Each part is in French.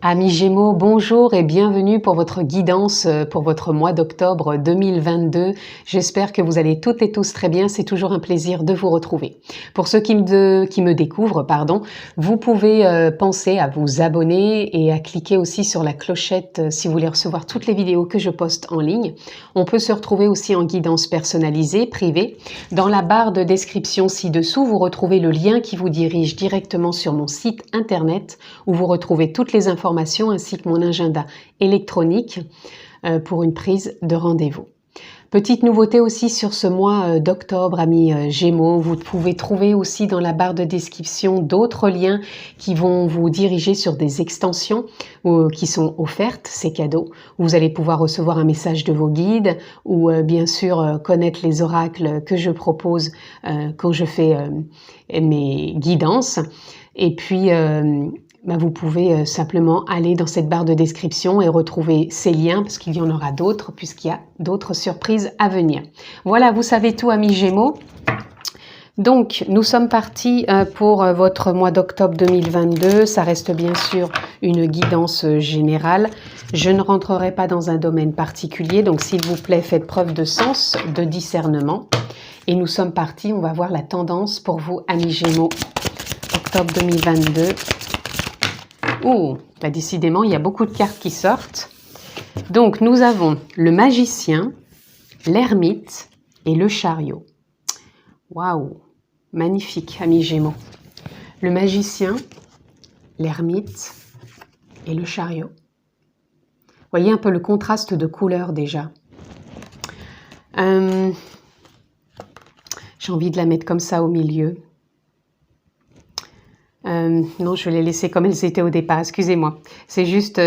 Amis Gémeaux, bonjour et bienvenue pour votre guidance pour votre mois d'octobre 2022. J'espère que vous allez toutes et tous très bien. C'est toujours un plaisir de vous retrouver. Pour ceux qui me découvrent, vous pouvez penser à vous abonner et à cliquer aussi sur la clochette si vous voulez recevoir toutes les vidéos que je poste en ligne. On peut se retrouver aussi en guidance personnalisée, privée. Dans la barre de description ci-dessous, vous retrouvez le lien qui vous dirige directement sur mon site internet où vous retrouvez toutes les informations ainsi que mon agenda électronique pour une prise de rendez-vous. Petite nouveauté aussi sur ce mois d'octobre, amis Gémeaux, vous pouvez trouver aussi dans la barre de description d'autres liens qui vont vous diriger sur des extensions qui sont offertes, ces cadeaux. Vous allez pouvoir recevoir un message de vos guides ou bien sûr connaître les oracles que je propose quand je fais mes guidances. Et puis vous pouvez simplement aller dans cette barre de description et retrouver ces liens parce qu'il y en aura d'autres puisqu'il y a d'autres surprises à venir. Voilà, vous savez tout, amis Gémeaux. Donc, nous sommes partis pour votre mois d'octobre 2022. Ça reste bien sûr une guidance générale. Je ne rentrerai pas dans un domaine particulier, donc s'il vous plaît, faites preuve de sens, de discernement. Et nous sommes partis, on va voir la tendance pour vous, amis Gémeaux, octobre 2022. Oh, décidément, il y a beaucoup de cartes qui sortent. Donc, nous avons le magicien, l'ermite et le chariot. Waouh, magnifique, amis Gémeaux. Le magicien, l'ermite et le chariot. Voyez un peu le contraste de couleurs déjà. J'ai envie de la mettre comme ça au milieu. Non, je vais les laisser comme elles étaient au départ, excusez-moi. C'est juste,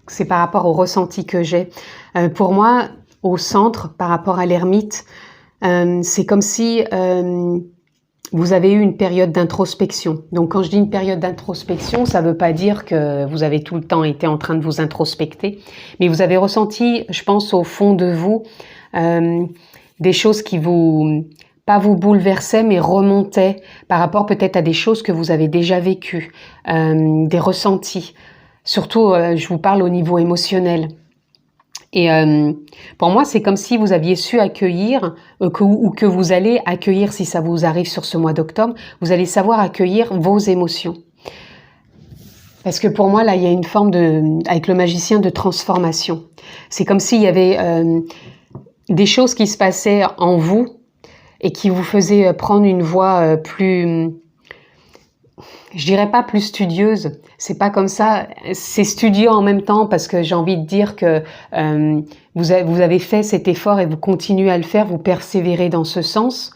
c'est par rapport au ressenti que j'ai. Pour moi, au centre, par rapport à l'ermite, c'est comme si vous avez eu une période d'introspection. Donc quand je dis une période d'introspection, ça ne veut pas dire que vous avez tout le temps été en train de vous introspecter, mais vous avez ressenti, je pense, au fond de vous, des choses qui pas vous bouleversaient, mais remontaient par rapport peut-être à des choses que vous avez déjà vécues, des ressentis. Surtout, je vous parle au niveau émotionnel. Et pour moi, c'est comme si vous aviez su accueillir, ou que vous allez accueillir, si ça vous arrive sur ce mois d'octobre, vous allez savoir accueillir vos émotions. Parce que pour moi, là, il y a une forme avec le magicien de transformation. C'est comme s'il y avait des choses qui se passaient en vous, et qui vous faisait prendre une voie plus, je dirais pas plus studieuse, c'est pas comme ça, c'est studieux en même temps parce que j'ai envie de dire que vous avez fait cet effort et vous continuez à le faire, vous persévérez dans ce sens,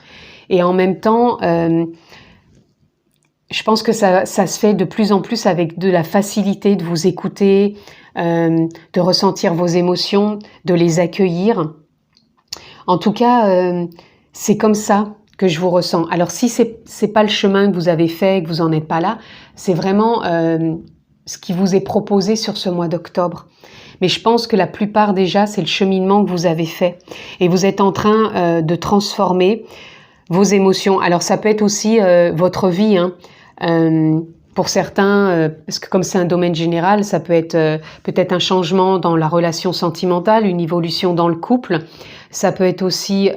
et en même temps, je pense que ça se fait de plus en plus avec de la facilité de vous écouter, de ressentir vos émotions, de les accueillir. En tout cas, c'est comme ça que je vous ressens. Alors si c'est pas le chemin que vous avez fait, que vous en êtes pas là, c'est vraiment ce qui vous est proposé sur ce mois d'octobre. Mais je pense que la plupart déjà, c'est le cheminement que vous avez fait. Et vous êtes en train de transformer vos émotions. Alors ça peut être aussi votre vie, hein. Pour certains, parce que comme c'est un domaine général, ça peut être peut-être un changement dans la relation sentimentale, une évolution dans le couple. Ça peut être aussi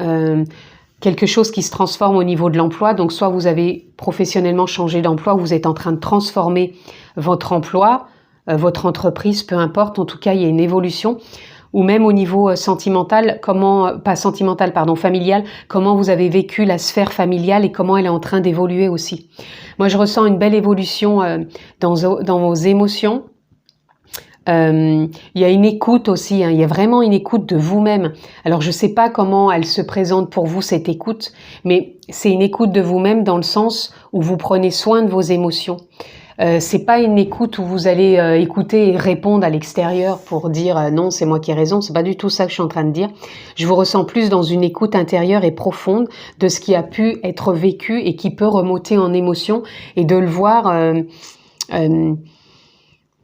quelque chose qui se transforme au niveau de l'emploi. Donc, soit vous avez professionnellement changé d'emploi, ou vous êtes en train de transformer votre emploi, votre entreprise, peu importe. En tout cas, il y a une évolution. Ou même au niveau sentimental, familial, comment vous avez vécu la sphère familiale et comment elle est en train d'évoluer aussi. Moi, je ressens une belle évolution dans vos émotions. Il y a une écoute aussi, hein, il y a vraiment une écoute de vous-même. Alors je sais pas comment elle se présente pour vous, cette écoute, mais c'est une écoute de vous-même dans le sens où vous prenez soin de vos émotions. C'est pas une écoute où vous allez écouter et répondre à l'extérieur pour dire non, c'est moi qui ai raison, c'est pas du tout ça que je suis en train de dire. Je vous ressens plus dans une écoute intérieure et profonde de ce qui a pu être vécu et qui peut remonter en émotion, et de le voir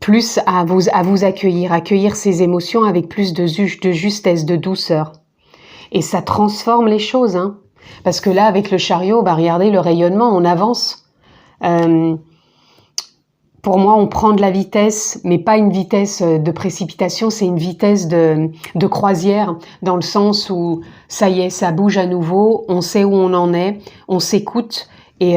plus à vous accueillir ces émotions avec plus de justesse, de douceur. Et ça transforme les choses, hein. Parce que là, avec le chariot, regardez le rayonnement, on avance. pour moi, on prend de la vitesse, mais pas une vitesse de précipitation, c'est une vitesse de croisière, dans le sens où ça y est, ça bouge à nouveau, on sait où on en est, on s'écoute et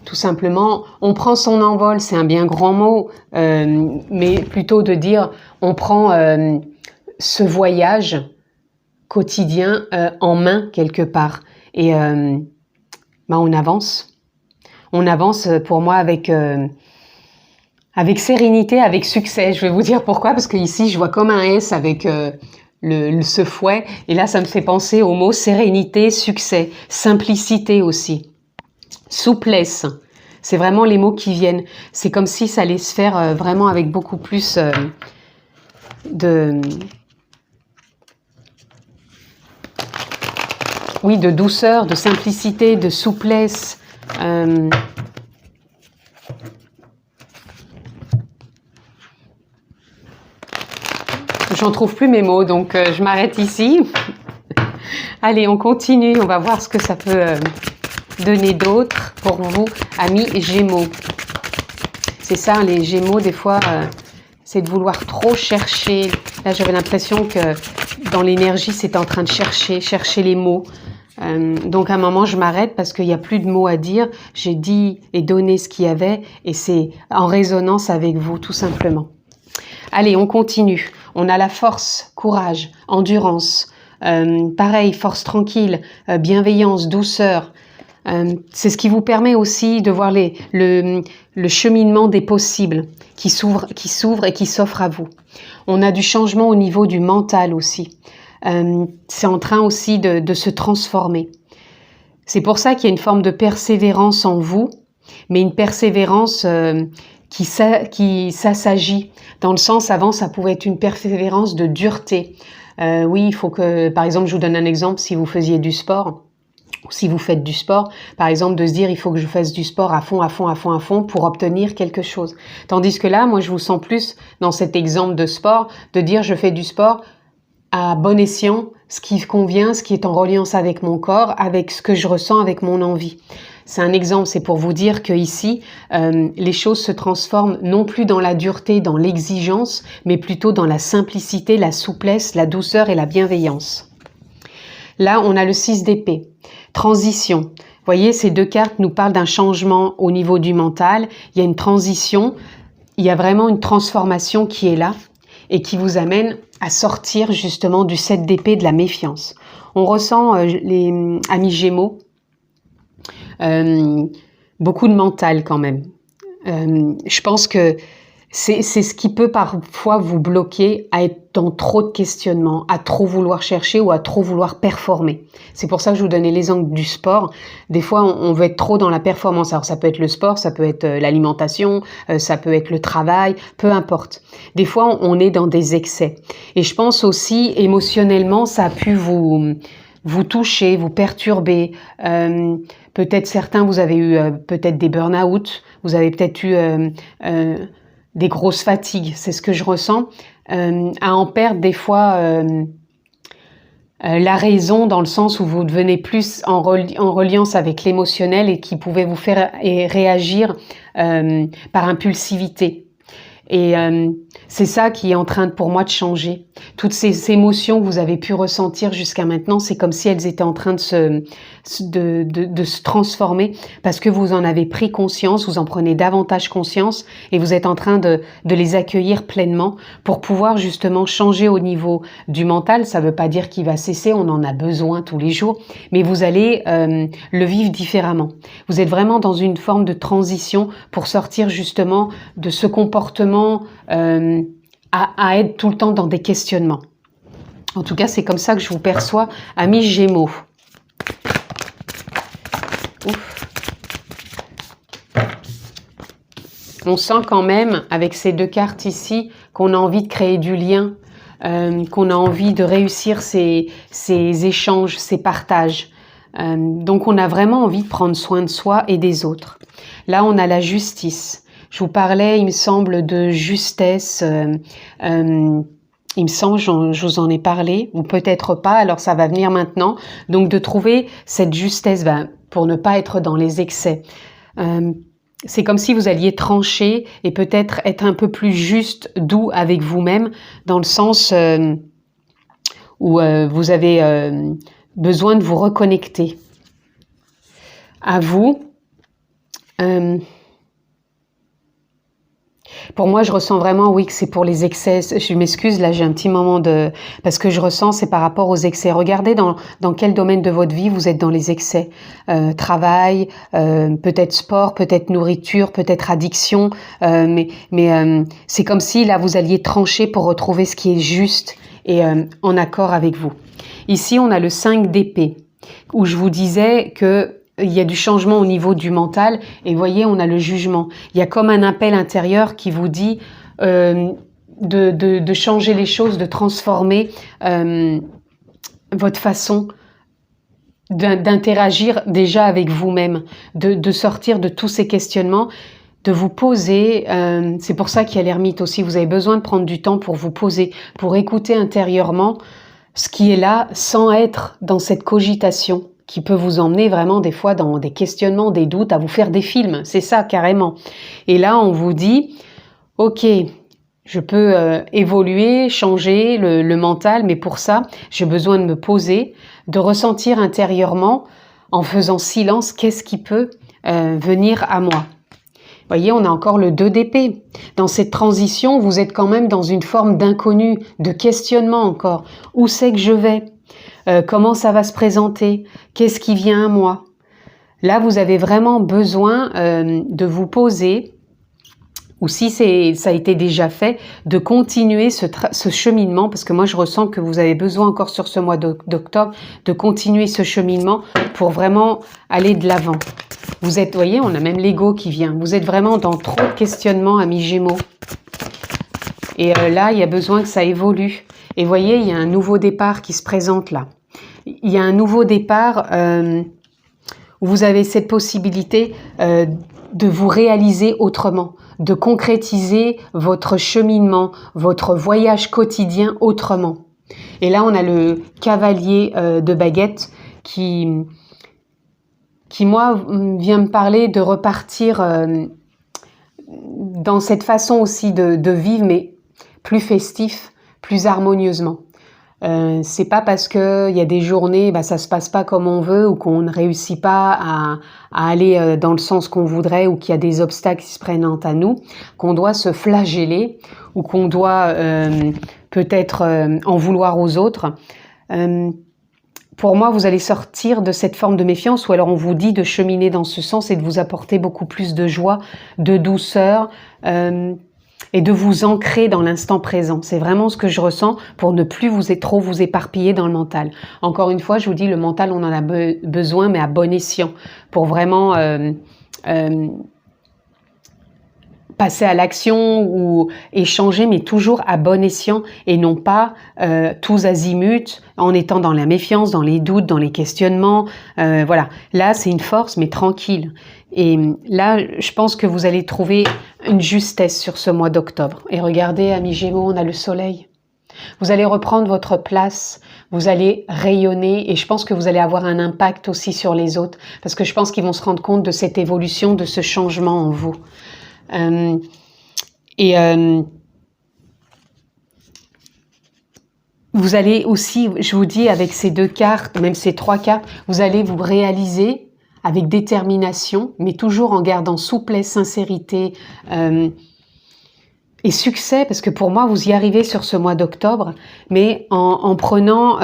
tout simplement, on prend son envol, c'est un bien grand mot, mais plutôt de dire on prend ce voyage quotidien en main quelque part et on avance. On avance pour moi avec sérénité, avec succès. Je vais vous dire pourquoi, parce que ici je vois comme un S avec ce fouet, et là ça me fait penser au mot sérénité, succès, simplicité aussi, souplesse. C'est vraiment les mots qui viennent. C'est comme si ça allait se faire vraiment avec beaucoup plus de douceur, de simplicité, de souplesse. J'en trouve plus mes mots, donc je m'arrête ici. Allez, on continue, on va voir ce que ça peut donner d'autre pour vous, amis Gémeaux. C'est ça, les Gémeaux, des fois, c'est de vouloir trop chercher. Là, j'avais l'impression que dans l'énergie, c'est en train de chercher les mots. Donc à un moment je m'arrête parce qu'il n'y a plus de mots à dire, j'ai dit et donné ce qu'il y avait et c'est en résonance avec vous tout simplement. Allez, on continue, on a la force, courage, endurance, pareil, force tranquille, bienveillance, douceur, c'est ce qui vous permet aussi de voir le cheminement des possibles qui s'ouvre et qui s'offre à vous. On a du changement au niveau du mental aussi. C'est en train aussi de se transformer. C'est pour ça qu'il y a une forme de persévérance en vous, mais une persévérance qui s'assagit. Dans le sens, avant, ça pouvait être une persévérance de dureté. Oui, il faut que, par exemple, je vous donne un exemple, si vous faisiez du sport, ou si vous faites du sport, par exemple, de se dire, il faut que je fasse du sport à fond pour obtenir quelque chose. Tandis que là, moi, je vous sens plus dans cet exemple de sport, de dire, je fais du sport à bon escient, ce qui convient, ce qui est en reliance avec mon corps, avec ce que je ressens, avec mon envie. C'est un exemple, c'est pour vous dire que ici, les choses se transforment non plus dans la dureté, dans l'exigence, mais plutôt dans la simplicité, la souplesse, la douceur et la bienveillance. Là, on a le 6 d'épée. Transition. Vous voyez, ces deux cartes nous parlent d'un changement au niveau du mental. Il y a une transition, il y a vraiment une transformation qui est là et qui vous amène à sortir justement du 7 d'épée, de la méfiance. On ressent, les amis Gémeaux, beaucoup de mental quand même. Je pense que c'est ce qui peut parfois vous bloquer à être dans trop de questionnements, à trop vouloir chercher ou à trop vouloir performer. C'est pour ça que je vous donnais l'exemple du sport. Des fois, on veut être trop dans la performance. Alors ça peut être le sport, ça peut être l'alimentation, ça peut être le travail, peu importe. Des fois, on est dans des excès. Et je pense aussi, émotionnellement, ça a pu vous toucher, vous perturber. Peut-être certains, vous avez eu peut-être des burn-out, vous avez peut-être eu des grosses fatigues, c'est ce que je ressens, à en perdre des fois la raison, dans le sens où vous devenez plus en reliance avec l'émotionnel et qui pouvait vous faire réagir par impulsivité. Et c'est ça qui est en train pour moi de changer. Toutes ces émotions que vous avez pu ressentir jusqu'à maintenant, c'est comme si elles étaient en train de se transformer parce que vous en avez pris conscience, vous en prenez davantage conscience et vous êtes en train de les accueillir pleinement pour pouvoir justement changer au niveau du mental. Ça ne veut pas dire qu'il va cesser, on en a besoin tous les jours, mais vous allez le vivre différemment. Vous êtes vraiment dans une forme de transition pour sortir justement de ce comportement à être tout le temps dans des questionnements. En tout cas, c'est comme ça que je vous perçois, amis Gémeaux. Ouf. On sent quand même, avec ces deux cartes ici, qu'on a envie de créer du lien, qu'on a envie de réussir ces échanges, ces partages. Donc, on a vraiment envie de prendre soin de soi et des autres. Là, on a la justice. Je vous parlais, il me semble, de justesse. Il me semble, je vous en ai parlé, ou peut-être pas, alors ça va venir maintenant. Donc, de trouver cette justesse pour ne pas être dans les excès. c'est comme si vous alliez trancher et peut-être être un peu plus juste, doux avec vous-même, dans le sens où vous avez besoin de vous reconnecter à vous. Pour moi, je ressens vraiment, oui, que c'est pour les excès. Je m'excuse, là, j'ai un petit moment de... Parce que je ressens, c'est par rapport aux excès. Regardez dans quel domaine de votre vie vous êtes dans les excès. Travail, peut-être sport, peut-être nourriture, peut-être addiction. Mais c'est comme si, là, vous alliez trancher pour retrouver ce qui est juste et en accord avec vous. Ici, on a le 5 d'épée, où je vous disais que il y a du changement au niveau du mental et voyez, on a le jugement. Il y a comme un appel intérieur qui vous dit de changer les choses, de transformer votre façon d'interagir déjà avec vous-même, de sortir de tous ces questionnements, de vous poser. C'est pour ça qu'il y a l'ermite aussi. Vous avez besoin de prendre du temps pour vous poser, pour écouter intérieurement ce qui est là sans être dans cette cogitation qui peut vous emmener vraiment des fois dans des questionnements, des doutes, à vous faire des films, c'est ça carrément. Et là, on vous dit, ok, je peux évoluer, changer le mental, mais pour ça, j'ai besoin de me poser, de ressentir intérieurement, en faisant silence, qu'est-ce qui peut venir à moi. Vous voyez, on a encore le 2 d'épée. Dans cette transition, vous êtes quand même dans une forme d'inconnu, de questionnement encore. Où c'est que je vais ? Comment ça va se présenter? Qu'est-ce qui vient à moi? Là, vous avez vraiment besoin de vous poser, ou si ça a été déjà fait, de continuer ce cheminement, parce que moi, je ressens que vous avez besoin encore sur ce mois d'octobre de continuer ce cheminement pour vraiment aller de l'avant. Vous êtes, voyez, on a même l'ego qui vient. Vous êtes vraiment dans trop de questionnements, amis Gémeaux. Et là, il y a besoin que ça évolue. Et voyez, il y a un nouveau départ qui se présente là. Il y a un nouveau départ où vous avez cette possibilité de vous réaliser autrement, de concrétiser votre cheminement, votre voyage quotidien autrement. Et là, on a le cavalier de baguette qui moi, vient me parler de repartir dans cette façon aussi de vivre, mais plus festif, plus harmonieusement. C'est pas parce que il y a des journées, ça se passe pas comme on veut ou qu'on ne réussit pas à aller dans le sens qu'on voudrait ou qu'il y a des obstacles qui se présentent à nous, qu'on doit se flageller ou qu'on doit peut-être en vouloir aux autres. Pour moi, vous allez sortir de cette forme de méfiance ou alors on vous dit de cheminer dans ce sens et de vous apporter beaucoup plus de joie, de douceur et de vous ancrer dans l'instant présent. C'est vraiment ce que je ressens pour ne plus trop vous éparpiller dans le mental. Encore une fois, je vous dis, le mental, on en a besoin, mais à bon escient, pour vraiment passer à l'action ou échanger, mais toujours à bon escient et non pas tous azimuts en étant dans la méfiance, dans les doutes, dans les questionnements. Voilà, là c'est une force, mais tranquille. Et là, je pense que vous allez trouver une justesse sur ce mois d'octobre. Et regardez, amis Gémeaux, on a le soleil. Vous allez reprendre votre place, vous allez rayonner et je pense que vous allez avoir un impact aussi sur les autres parce que je pense qu'ils vont se rendre compte de cette évolution, de ce changement en vous. Vous allez aussi, je vous dis, avec ces 2 cartes, même ces 3 cartes, vous allez vous réaliser avec détermination, mais toujours en gardant souplesse, sincérité et succès, parce que pour moi, vous y arrivez sur ce mois d'octobre, mais en prenant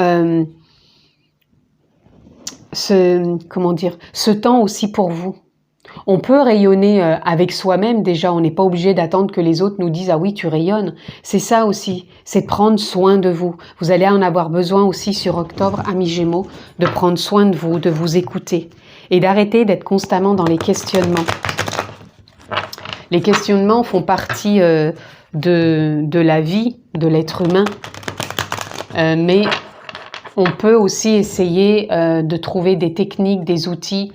ce temps aussi pour vous. On peut rayonner avec soi-même déjà, on n'est pas obligé d'attendre que les autres nous disent « Ah oui, tu rayonnes ». C'est ça aussi, c'est de prendre soin de vous. Vous allez en avoir besoin aussi sur octobre, amis Gémeaux, de prendre soin de vous écouter et d'arrêter d'être constamment dans les questionnements. Les questionnements font partie de la vie de l'être humain, mais on peut aussi essayer de trouver des techniques, des outils,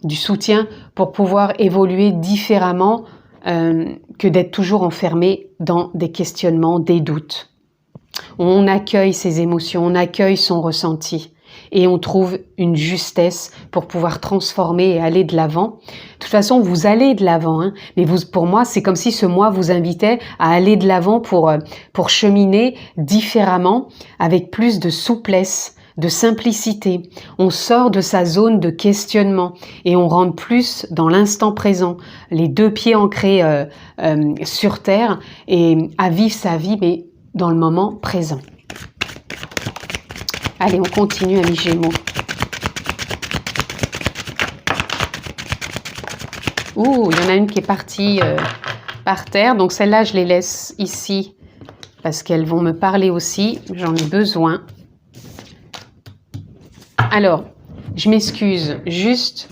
du soutien pour pouvoir évoluer différemment que d'être toujours enfermé dans des questionnements, des doutes. On accueille ses émotions, on accueille son ressenti et on trouve une justesse pour pouvoir transformer et aller de l'avant. De toute façon, vous allez de l'avant, hein, mais pour moi, c'est comme si ce mois vous invitait à aller de l'avant pour cheminer différemment, avec plus de souplesse, de simplicité. On sort de sa zone de questionnement et on rentre plus dans l'instant présent, les deux pieds ancrés sur terre et à vivre sa vie, mais dans le moment présent. Allez, on continue, amis Gémeaux. Ouh, il y en a une qui est partie par terre. Donc celle-là, je les laisse ici parce qu'elles vont me parler aussi. J'en ai besoin. Alors, je m'excuse. Juste,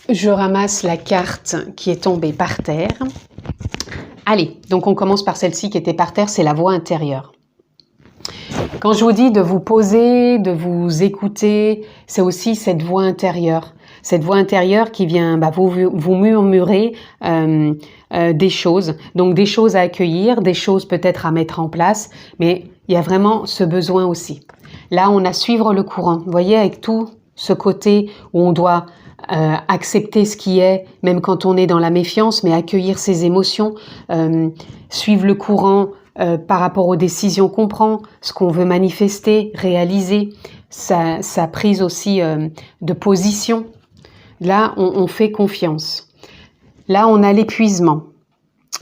je ramasse la carte qui est tombée par terre. Allez, donc on commence par celle-ci qui était par terre. C'est la voix intérieure. Quand je vous dis de vous poser, de vous écouter, c'est aussi cette voix intérieure. Cette voix intérieure qui vient vous murmurer des choses. Donc des choses à accueillir, des choses peut-être à mettre en place, mais il y a vraiment ce besoin aussi. Là, on a suivre le courant. Vous voyez, avec tout ce côté où on doit accepter ce qui est, même quand on est dans la méfiance, mais accueillir ses émotions, suivre le courant, par rapport aux décisions qu'on prend, ce qu'on veut manifester, réaliser, sa prise aussi de position. Là, on fait confiance. Là, on a l'épuisement.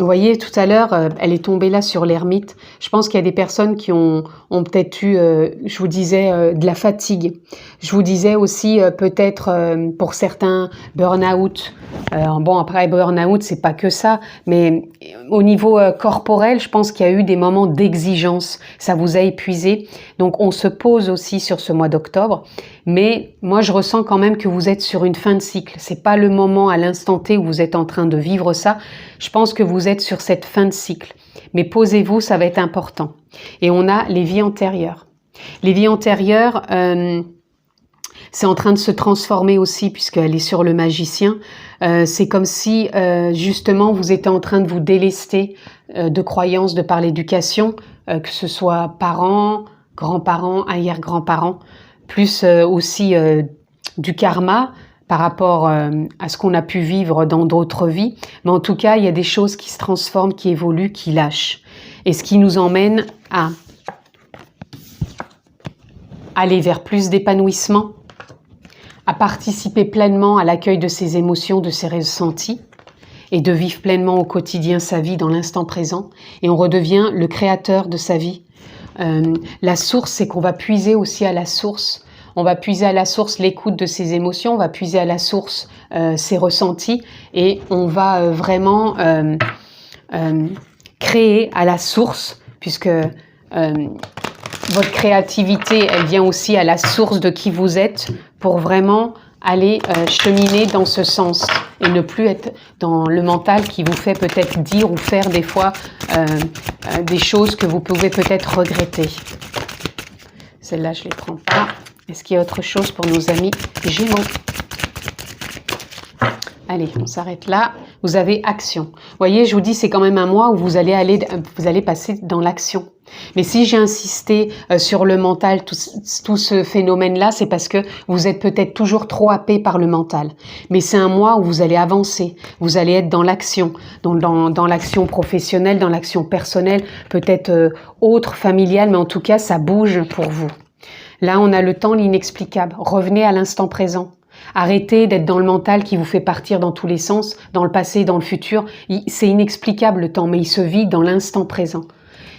Vous voyez, tout à l'heure, elle est tombée là sur l'ermite. Je pense qu'il y a des personnes qui ont peut-être eu, je vous disais, de la fatigue. Je vous disais aussi peut-être pour certains burn-out. Bon, après burn-out, c'est pas que ça, mais au niveau corporel, je pense qu'il y a eu des moments d'exigence. Ça vous a épuisé. Donc, on se pose aussi sur ce mois d'octobre. Mais moi, je ressens quand même que vous êtes sur une fin de cycle. C'est pas le moment à l'instant T où vous êtes en train de vivre ça. Je pense que vous êtes sur cette fin de cycle. Mais posez-vous, ça va être important. Et on a les vies antérieures. Les vies antérieures, c'est en train de se transformer aussi puisqu'elle est sur le magicien. C'est comme si, justement, vous étiez en train de vous délester de croyances de par l'éducation, que ce soit parents, grands-parents, arrière-grands-parents, plus aussi du karma par rapport à ce qu'on a pu vivre dans d'autres vies. Mais en tout cas, il y a des choses qui se transforment, qui évoluent, qui lâchent. Et ce qui nous emmène à aller vers plus d'épanouissement, à participer pleinement à l'accueil de ses émotions, de ses ressentis, et de vivre pleinement au quotidien sa vie dans l'instant présent. Et on redevient le créateur de sa vie. La source, c'est qu'on va puiser aussi à la source. On va puiser à la source l'écoute de ses émotions, on va puiser à la source ses ressentis et on va vraiment créer à la source, puisque votre créativité, elle vient aussi à la source de qui vous êtes pour vraiment aller cheminer dans ce sens et ne plus être dans le mental qui vous fait peut-être dire ou faire des fois des choses que vous pouvez peut-être regretter. Celle-là, je ne les prends pas. Est-ce qu'il y a autre chose pour nos amis Gémeaux? Allez, on s'arrête là. Vous avez action. Vous voyez, je vous dis, c'est quand même un mois où vous allez passer dans l'action. Mais si j'ai insisté sur le mental, tout ce phénomène-là, c'est parce que vous êtes peut-être toujours trop happé par le mental. Mais c'est un mois où vous allez avancer, vous allez être dans l'action, dans l'action professionnelle, dans l'action personnelle, peut-être autre, familiale, mais en tout cas, ça bouge pour vous. Là, on a le temps, l'inexplicable. Revenez à l'instant présent. Arrêtez d'être dans le mental qui vous fait partir dans tous les sens, dans le passé, dans le futur. C'est inexplicable le temps, mais il se vit dans l'instant présent.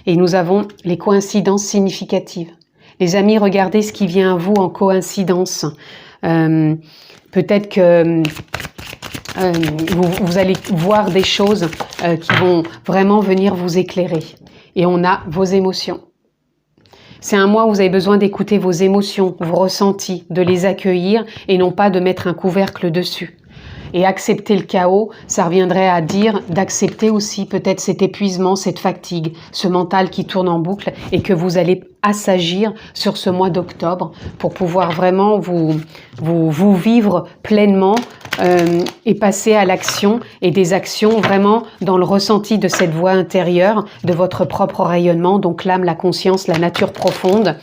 Et nous avons les coïncidences significatives. Les amis, regardez ce qui vient à vous en coïncidence. Peut-être que vous allez voir des choses qui vont vraiment venir vous éclairer. Et on a vos émotions. C'est un mois où vous avez besoin d'écouter vos émotions, vos ressentis, de les accueillir et non pas de mettre un couvercle dessus. Et accepter le chaos, ça reviendrait à dire d'accepter aussi peut-être cet épuisement, cette fatigue, ce mental qui tourne en boucle et que vous allez assagir sur ce mois d'octobre pour pouvoir vraiment vous vivre pleinement et passer à l'action et des actions vraiment dans le ressenti de cette voix intérieure, de votre propre rayonnement, donc l'âme, la conscience, la nature profonde.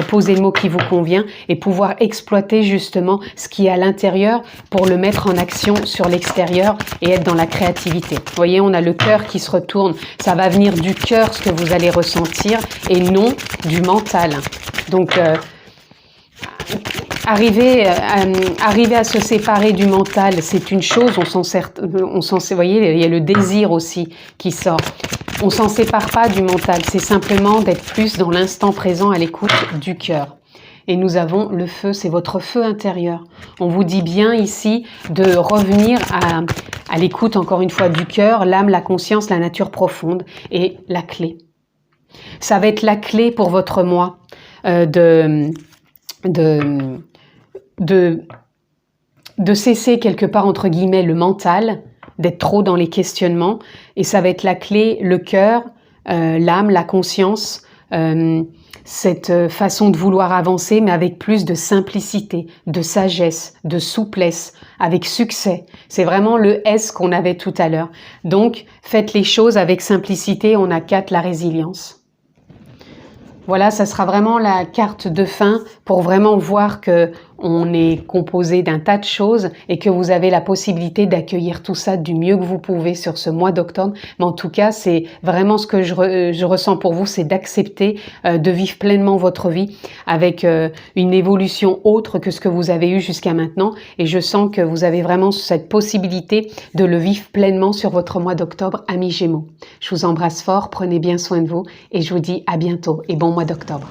poser le mot qui vous convient et pouvoir exploiter justement ce qui est à l'intérieur pour le mettre en action sur l'extérieur et être dans la créativité. Vous voyez, on a le cœur qui se retourne. Ça va venir du cœur ce que vous allez ressentir et non du mental. Donc, arriver à se séparer du mental, c'est une chose, vous voyez, il y a le désir aussi qui sort. On s'en sépare pas du mental, c'est simplement d'être plus dans l'instant présent à l'écoute du cœur. Et nous avons le feu, c'est votre feu intérieur. On vous dit bien ici de revenir à l'écoute, encore une fois, du cœur, l'âme, la conscience, la nature profonde et la clé. Ça va être la clé pour votre moi de cesser quelque part entre guillemets le mental, d'être trop dans les questionnements, et ça va être la clé, le cœur, l'âme, la conscience, cette façon de vouloir avancer mais avec plus de simplicité, de sagesse, de souplesse, avec succès. C'est vraiment le S qu'on avait tout à l'heure. Donc faites les choses avec simplicité, on a 4, la résilience. Voilà, ça sera vraiment la carte de fin pour vraiment voir que on est composé d'un tas de choses et que vous avez la possibilité d'accueillir tout ça du mieux que vous pouvez sur ce mois d'octobre. Mais en tout cas, c'est vraiment ce que je ressens pour vous, c'est d'accepter de vivre pleinement votre vie avec une évolution autre que ce que vous avez eu jusqu'à maintenant. Et je sens que vous avez vraiment cette possibilité de le vivre pleinement sur votre mois d'octobre, amis Gémeaux. Je vous embrasse fort, prenez bien soin de vous et je vous dis à bientôt et bon mois d'octobre.